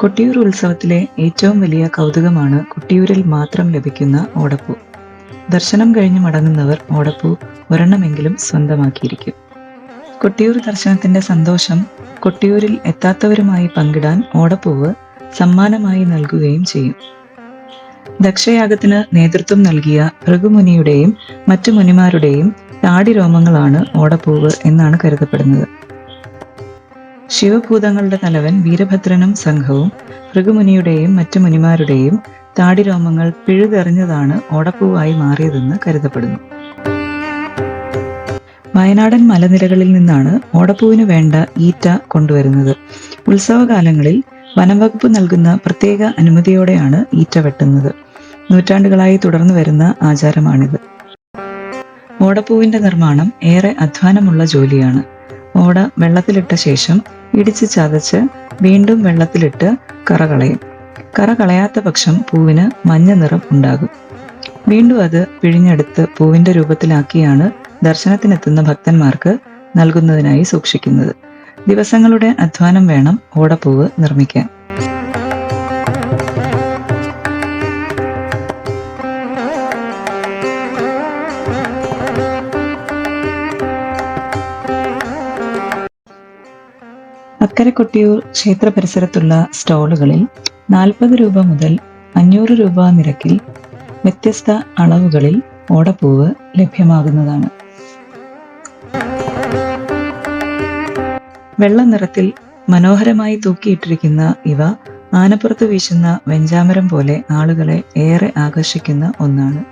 കൊട്ടിയൂർ ഉത്സവത്തിലെ ഏറ്റവും വലിയ കൗതുകമാണ് കൊട്ടിയൂരിൽ മാത്രം ലഭിക്കുന്ന ഓടപ്പൂ. ദർശനം കഴിഞ്ഞ് മടങ്ങുന്നവർ ഓടപ്പൂ ഒരെണ്ണമെങ്കിലും സ്വന്തമാക്കിയിരിക്കും. കൊട്ടിയൂർ ദർശനത്തിന്റെ സന്തോഷം കൊട്ടിയൂരിൽ എത്താത്തവരുമായി പങ്കിടാൻ ഓടപ്പൂവ് സമ്മാനമായി നൽകുകയും ചെയ്യും. ദക്ഷയാഗത്തിന് നേതൃത്വം നൽകിയ ഭൃഗുമുനിയുടെയും മറ്റു മുനിമാരുടെയും താടിരോമങ്ങളാണ് ഓടപ്പൂവ് എന്നാണ് കരുതപ്പെടുന്നത്. ശിവഭൂതങ്ങളുടെ തലവൻ വീരഭദ്രനും സംഘവും ഭൃഗുമുനിയുടെയും മറ്റു മുനിമാരുടെയും താടിരോമങ്ങൾ പിഴുതെറിഞ്ഞതാണ് ഓടപ്പൂവായി മാറിയതെന്ന് കരുതപ്പെടുന്നു. വയനാടൻ മലനിരകളിൽ നിന്നാണ് ഓടപ്പൂവിന് വേണ്ട ഈറ്റ കൊണ്ടുവരുന്നത്. ഉത്സവകാലങ്ങളിൽ വനംവകുപ്പ് നൽകുന്ന പ്രത്യേക അനുമതിയോടെയാണ് ഈറ്റ വെട്ടുന്നത്. നൂറ്റാണ്ടുകളായി തുടർന്നു വരുന്ന ആചാരമാണിത്. ഓടപ്പൂവിന്റെ നിർമ്മാണം ഏറെ അധ്വാനമുള്ള ജോലിയാണ്. ഓട വെള്ളത്തിലിട്ട ശേഷം ഇടിച്ച് ചതച്ച് വീണ്ടും വെള്ളത്തിലിട്ട് കറ കളയും. കറ കളയാത്ത പക്ഷം പൂവിന് മഞ്ഞ നിറം ഉണ്ടാകും. വീണ്ടും അത് പിഴിഞ്ഞെടുത്ത് പൂവിന്റെ രൂപത്തിലാക്കിയാണ് ദർശനത്തിനെത്തുന്ന ഭക്തന്മാർക്ക് നൽകുന്നതിനായി സൂക്ഷിക്കുന്നത്. ദിവസങ്ങളുടെ അധ്വാനം വേണം ഓടപ്പൂവ് നിർമ്മിക്കാൻ. അക്കരെ കൊട്ടിയൂർ ക്ഷേത്ര പരിസരത്തുള്ള സ്റ്റോളുകളിൽ 40 രൂപ മുതൽ 500 രൂപ നിരക്കിൽ വ്യത്യസ്ത അളവുകളിൽ ഓടപ്പൂവ് ലഭ്യമാകുന്നതാണ്. വെള്ള നിറത്തിൽ മനോഹരമായി തൂക്കിയിട്ടിരിക്കുന്ന ഇവ ആനപ്പുറത്ത് വീശുന്ന വെഞ്ചാമരം പോലെ ആളുകളെ ഏറെ ആകർഷിക്കുന്ന ഒന്നാണ്.